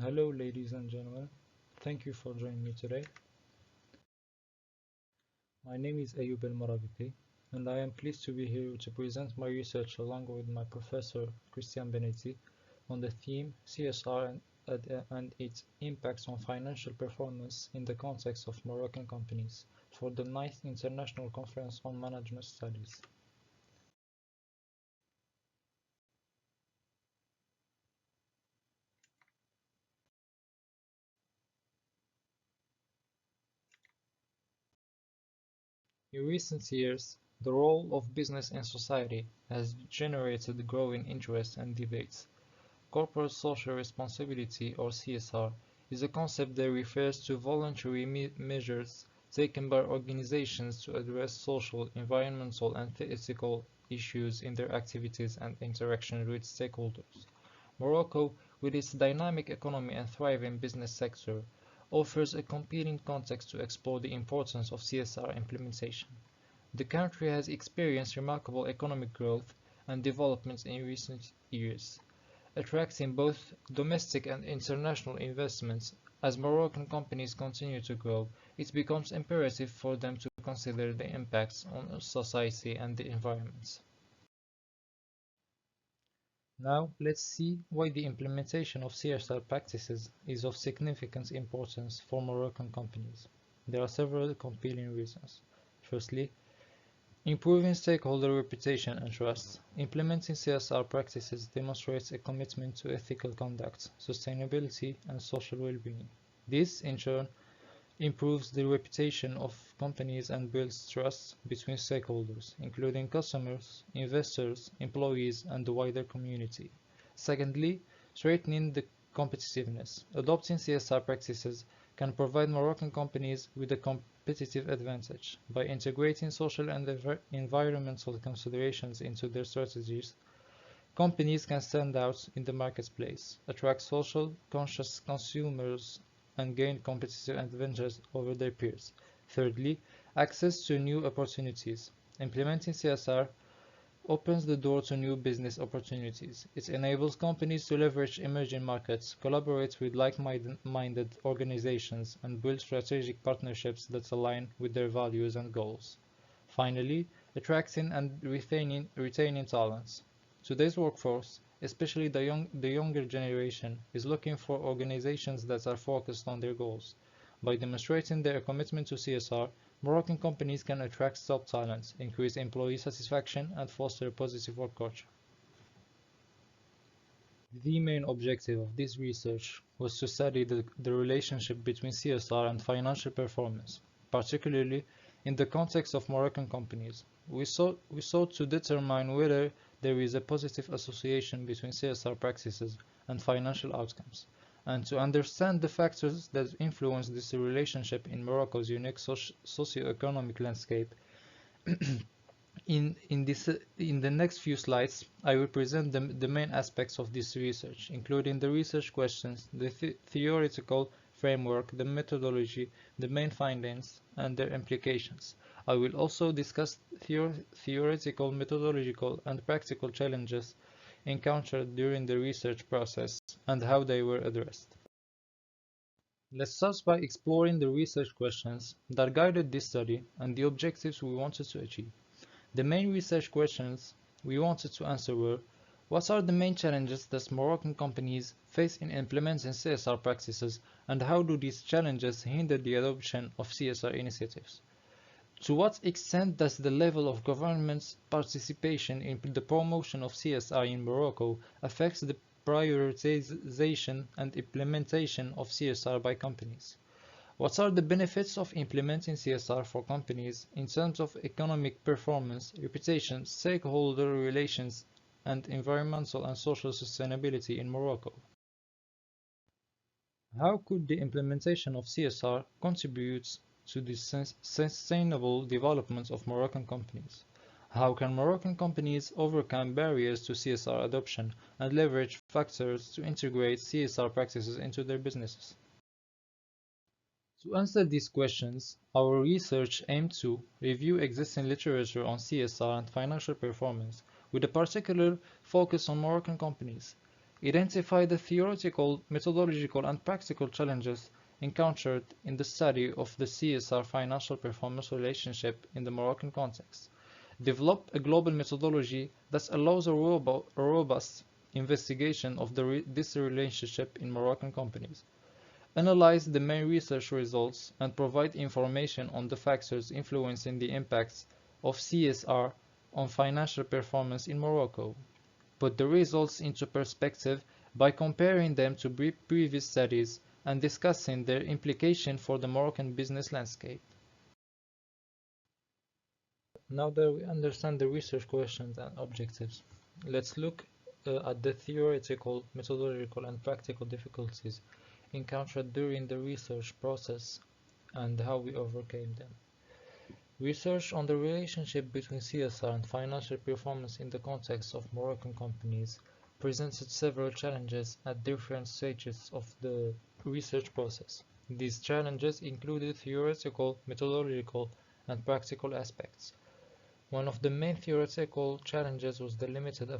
Hello, ladies and gentlemen. Thank you for joining me today. My name is Ayoub El Morabiti, and I am pleased to be here to present my research along with my professor Cristiane BENETTI on the theme CSR and its impacts on financial performance in the context of Moroccan companies for the 9th International Conference on Management Studies. In recent years, the role of business in society has generated growing interest and debates. Corporate social responsibility, or CSR, is a concept that refers to voluntary measures taken by organizations to address social, environmental, and ethical issues in their activities and interaction with stakeholders. Morocco, with its dynamic economy and thriving business sector, offers a compelling context to explore the importance of CSR implementation. The country has experienced remarkable economic growth and development in recent years, attracting both domestic and international investments. As Moroccan companies continue to grow, it becomes imperative for them to consider the impacts on society and the environment. Now, let's see why the implementation of CSR practices is of significant importance for Moroccan companies. There are several compelling reasons. Firstly, improving stakeholder reputation and trust. Implementing CSR practices demonstrates a commitment to ethical conduct, sustainability, and social well-being. This, in turn, improves the reputation of companies and builds trust between stakeholders, including customers, investors, employees, and the wider community. Secondly, strengthening the competitiveness. Adopting CSR practices can provide Moroccan companies with a competitive advantage. By integrating social and environmental considerations into their strategies, companies can stand out in the marketplace, attract social conscious consumers, and gain competitive advantages over their peers. Thirdly, access to new opportunities. Implementing CSR opens the door to new business opportunities. It enables companies to leverage emerging markets, collaborate with like-minded organizations, and build strategic partnerships that align with their values and goals. Finally, attracting and retaining talents. Today's workforce, especially the younger generation, is looking for organizations that are focused on their goals. By demonstrating their commitment to CSR, Moroccan companies can attract top talent, increase employee satisfaction, and foster a positive work culture. The main objective of this research was to study the relationship between CSR and financial performance, particularly in the context of Moroccan companies. We sought to determine whether there is a positive association between CSR practices and financial outcomes, and to understand the factors that influence this relationship in Morocco's unique socio-economic landscape. In the next few slides, I will present the main aspects of this research, including the research questions, the theoretical framework, the methodology, the main findings, and their implications. I will also discuss theoretical, methodological, and practical challenges encountered during the research process and how they were addressed. Let's start by exploring the research questions that guided this study and the objectives we wanted to achieve. The main research questions we wanted to answer were: what are the main challenges that Moroccan companies face in implementing CSR practices, and how do these challenges hinder the adoption of CSR initiatives? To what extent does the level of government's participation in the promotion of CSR in Morocco affect the prioritization and implementation of CSR by companies? What are the benefits of implementing CSR for companies in terms of economic performance, reputation, stakeholder relations, and environmental and social sustainability in Morocco? How could the implementation of CSR contribute to the sustainable development of Moroccan companies? How can Moroccan companies overcome barriers to CSR adoption and leverage factors to integrate CSR practices into their businesses? To answer these questions, our research aimed to review existing literature on CSR and financial performance, with a particular focus on Moroccan companies, identify the theoretical, methodological, and practical challenges encountered in the study of the CSR financial performance relationship in the Moroccan context, develop a global methodology that allows a robust investigation of this relationship in Moroccan companies, analyze the main research results, and provide information on the factors influencing the impacts of CSR on financial performance in Morocco. Put the results into perspective by comparing them to previous studies and discussing their implication for the Moroccan business landscape. Now that we understand the research questions and objectives, let's look at the theoretical, methodological, and practical difficulties encountered during the research process and how we overcame them. Research on the relationship between CSR and financial performance in the context of Moroccan companies presented several challenges at different stages of the research process. These challenges included theoretical, methodological, and practical aspects. One of the main theoretical challenges was the limited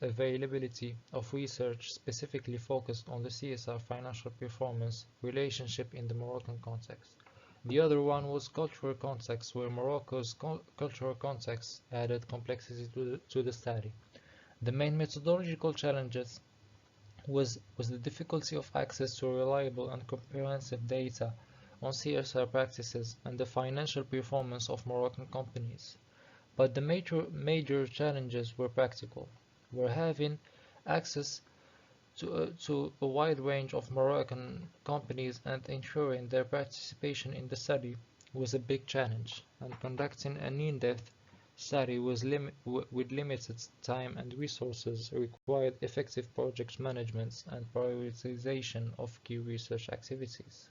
availability of research specifically focused on the CSR financial performance relationship in the Moroccan context. The other one was cultural context, where Morocco's cultural context added complexity to the study. The main methodological challenges was the difficulty of access to reliable and comprehensive data on CSR practices and the financial performance of Moroccan companies. But the major challenges were practical, where having access to a wide range of Moroccan companies and ensuring their participation in the study was a big challenge, and conducting an in-depth study with limited time and resources required effective project management and prioritization of key research activities.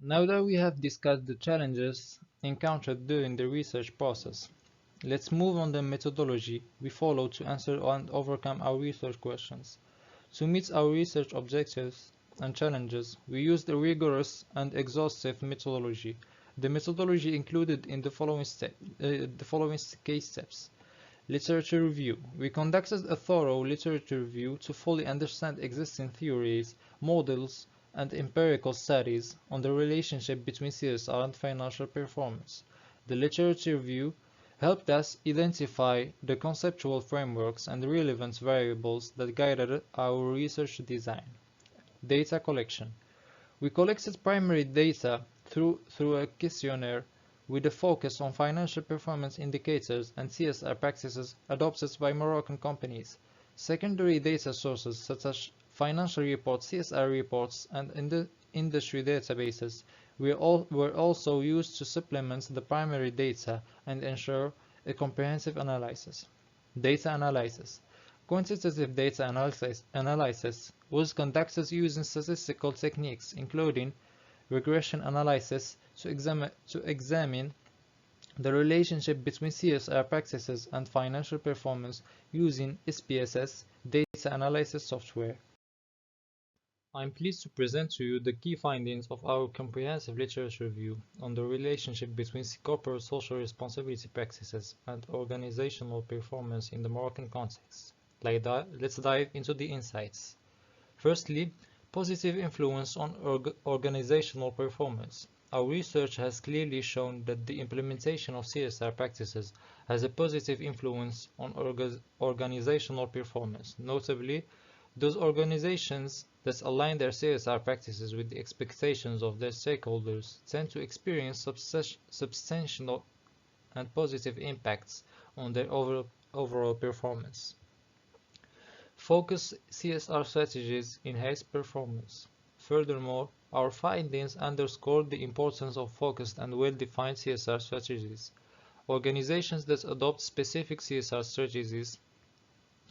Now that we have discussed the challenges encountered during the research process, let's move on the methodology we follow to answer and overcome our research questions. To meet our research objectives and challenges, we used a rigorous and exhaustive methodology. The methodology included in the following case steps. Literature review. We conducted a thorough literature review to fully understand existing theories, models, and empirical studies on the relationship between CSR and financial performance. The literature review helped us identify the conceptual frameworks and relevant variables that guided our research design. Data collection. We collected primary data through a questionnaire with a focus on financial performance indicators and CSR practices adopted by Moroccan companies. Secondary data sources such as financial reports, CSR reports, and industry databases were also used to supplement the primary data and ensure a comprehensive analysis. Data analysis. Quantitative data analysis was conducted using statistical techniques, including regression analysis, to examine the relationship between CSR practices and financial performance using SPSS data analysis software. I'm pleased to present to you the key findings of our comprehensive literature review on the relationship between corporate social responsibility practices and organizational performance in the Moroccan context. Let's dive into the insights. Firstly, positive influence on organizational performance. Our research has clearly shown that the implementation of CSR practices has a positive influence on organizational performance. Notably, those organizations that align their CSR practices with the expectations of their stakeholders tend to experience substantial and positive impacts on their overall performance. Focused CSR strategies enhance performance. Furthermore, our findings underscore the importance of focused and well-defined CSR strategies. Organizations that adopt specific CSR strategies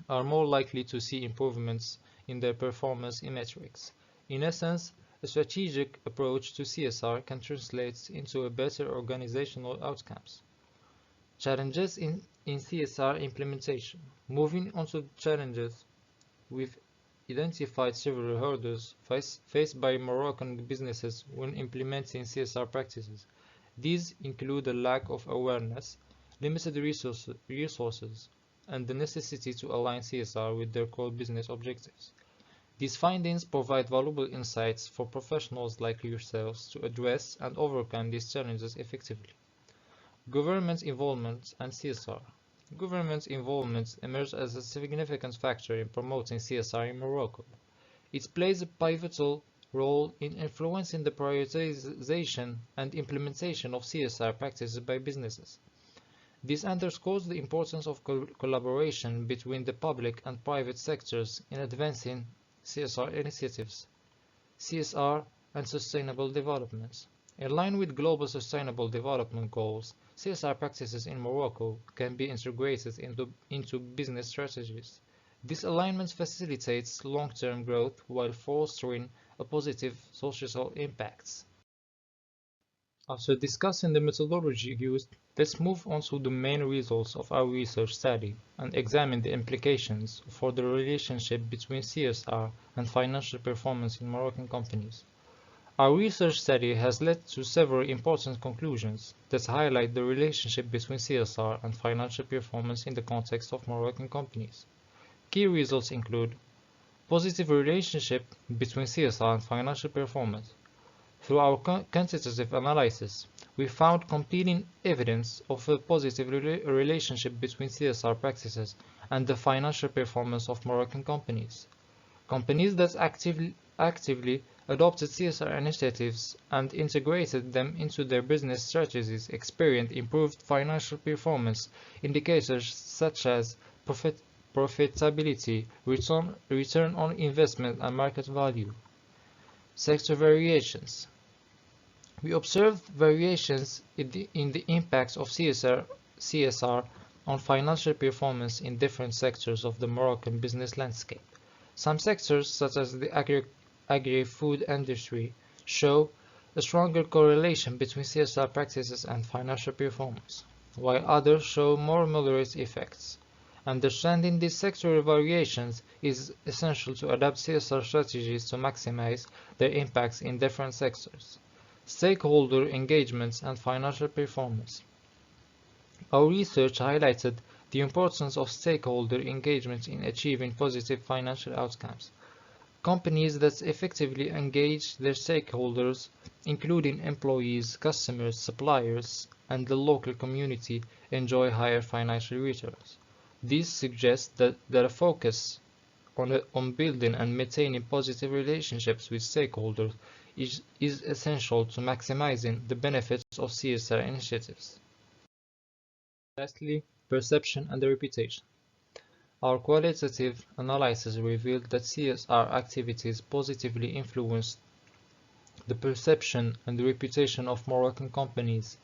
are more likely to see improvements in their performance metrics. In essence, a strategic approach to CSR can translate into a better organizational outcomes. Challenges in CSR implementation. Moving on to challenges, we've identified several hurdles faced by Moroccan businesses when implementing CSR practices. These include a lack of awareness, limited resources, and the necessity to align CSR with their core business objectives. These findings provide valuable insights for professionals like yourselves to address and overcome these challenges effectively. Government involvement and CSR. Government involvement emerged as a significant factor in promoting CSR in Morocco. It plays a pivotal role in influencing the prioritization and implementation of CSR practices by businesses. This underscores the importance of collaboration between the public and private sectors in advancing CSR initiatives. CSR and sustainable development. In line with global sustainable development goals, CSR practices in Morocco can be integrated into business strategies. This alignment facilitates long-term growth while fostering a positive social impact. After discussing the methodology used, let's move on to the main results of our research study and examine the implications for the relationship between CSR and financial performance in Moroccan companies. Our research study has led to several important conclusions that highlight the relationship between CSR and financial performance in the context of Moroccan companies. Key results include positive relationship between CSR and financial performance. Through our quantitative analysis, we found compelling evidence of a positive relationship between CSR practices and the financial performance of Moroccan companies. Companies that actively adopted CSR initiatives and integrated them into their business strategies experienced improved financial performance indicators such as profitability, return on investment, and market value. Sector variations. We observed variations in the impacts of CSR on financial performance in different sectors of the Moroccan business landscape. Some sectors, such as the agri-food industry, show a stronger correlation between CSR practices and financial performance, while others show more moderate effects. Understanding these sectoral variations is essential to adapt CSR strategies to maximize their impacts in different sectors. Stakeholder engagements and financial performance. Our research highlighted the importance of stakeholder engagement in achieving positive financial outcomes. Companies that effectively engage their stakeholders, including employees, customers, suppliers, and the local community, enjoy higher financial returns. This suggests that a focus on building and maintaining positive relationships with stakeholders is essential to maximizing the benefits of CSR initiatives. Lastly, perception and reputation. Our qualitative analysis revealed that CSR activities positively influenced the perception and the reputation of Moroccan companies.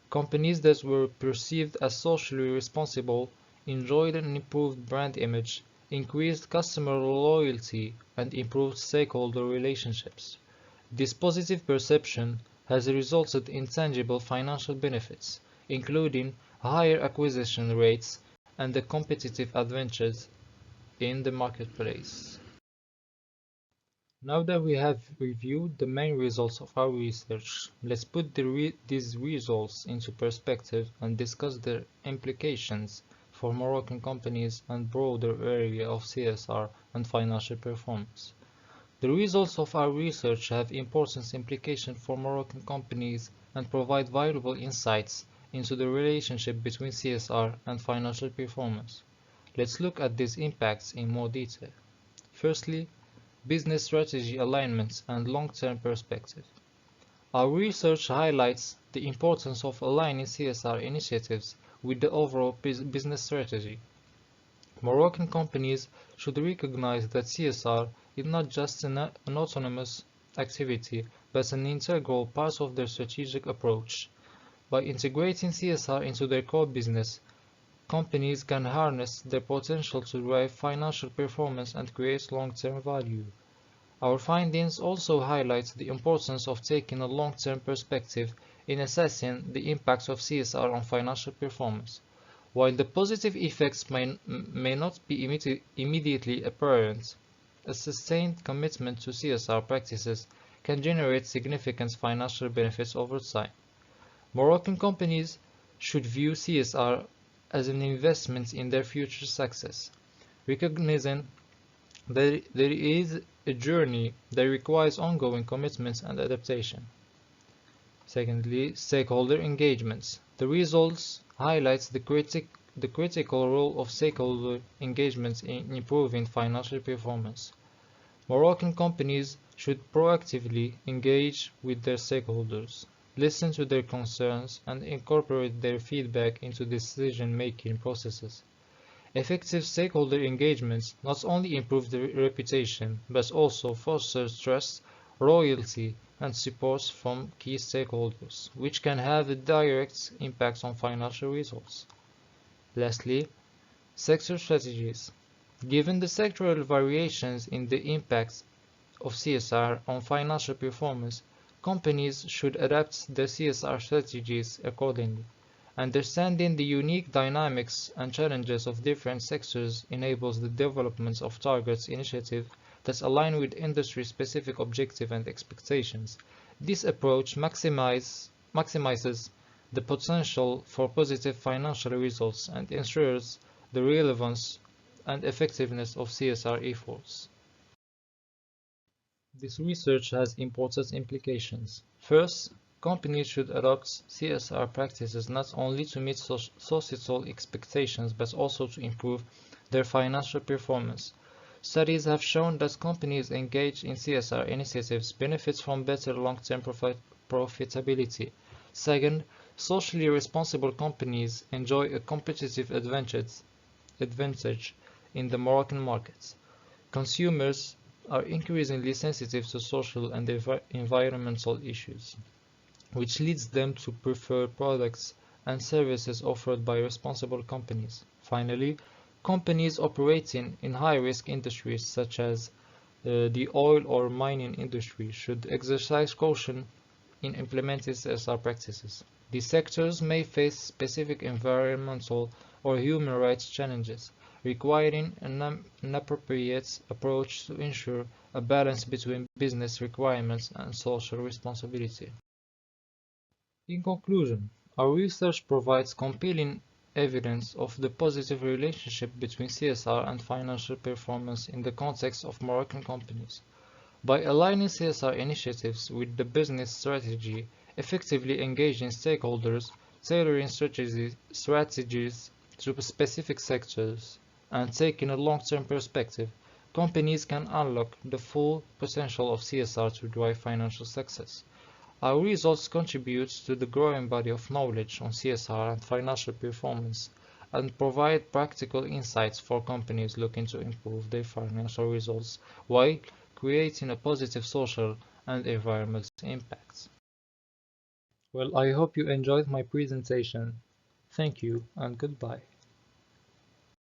Companies that were perceived as socially responsible enjoyed an improved brand image, increased customer loyalty, and improved stakeholder relationships. This positive perception has resulted in tangible financial benefits, including higher acquisition rates and a competitive advantage in the marketplace. Now that we have reviewed the main results of our research, let's put these results into perspective and discuss their implications for Moroccan companies and broader area of CSR and financial performance. The results of our research have important implications for Moroccan companies and provide valuable insights into the relationship between CSR and financial performance. Let's look at these impacts in more detail. Firstly, business strategy alignment and long-term perspective. Our research highlights the importance of aligning CSR initiatives with the overall business strategy. Moroccan companies should recognize that CSR is not just an autonomous activity, but an integral part of their strategic approach. By integrating CSR into their core business, companies can harness their potential to drive financial performance and create long-term value. Our findings also highlight the importance of taking a long-term perspective in assessing the impacts of CSR on financial performance. While the positive effects may not be immediately apparent, a sustained commitment to CSR practices can generate significant financial benefits over time. Moroccan companies should view CSR as an investment in their future success, recognizing that there is a journey that requires ongoing commitments and adaptation. Secondly, stakeholder engagements. The results highlights the critical role of stakeholder engagements in improving financial performance. Moroccan companies should proactively engage with their stakeholders, listen to their concerns, and incorporate their feedback into decision-making processes. Effective stakeholder engagements not only improve the reputation, but also foster trust, loyalty, and support from key stakeholders, which can have a direct impact on financial results. Lastly, sector strategies. Given the sectoral variations in the impacts of CSR on financial performance, companies should adapt their CSR strategies accordingly. Understanding the unique dynamics and challenges of different sectors enables the development of target initiatives that align with industry-specific objectives and expectations. This approach maximizes the potential for positive financial results and ensures the relevance and effectiveness of CSR efforts. This research has important implications. First, companies should adopt CSR practices not only to meet societal expectations but also to improve their financial performance. Studies have shown that companies engaged in CSR initiatives benefit from better long-term profitability. Second, socially responsible companies enjoy a competitive advantage in the Moroccan markets. Consumers are increasingly sensitive to social and environmental issues, which leads them to prefer products and services offered by responsible companies. Finally, companies operating in high-risk industries such as the oil or mining industry should exercise caution in implementing CSR practices. These sectors may face specific environmental or human rights challenges, requiring an appropriate approach to ensure a balance between business requirements and social responsibility. In conclusion, our research provides compelling evidence of the positive relationship between CSR and financial performance in the context of Moroccan companies. By aligning CSR initiatives with the business strategy, effectively engaging stakeholders, tailoring strategies to specific sectors, and taking a long-term perspective, companies can unlock the full potential of CSR to drive financial success. Our results contribute to the growing body of knowledge on CSR and financial performance and provide practical insights for companies looking to improve their financial results while creating a positive social and environmental impact. Well, I hope you enjoyed my presentation. Thank you and goodbye.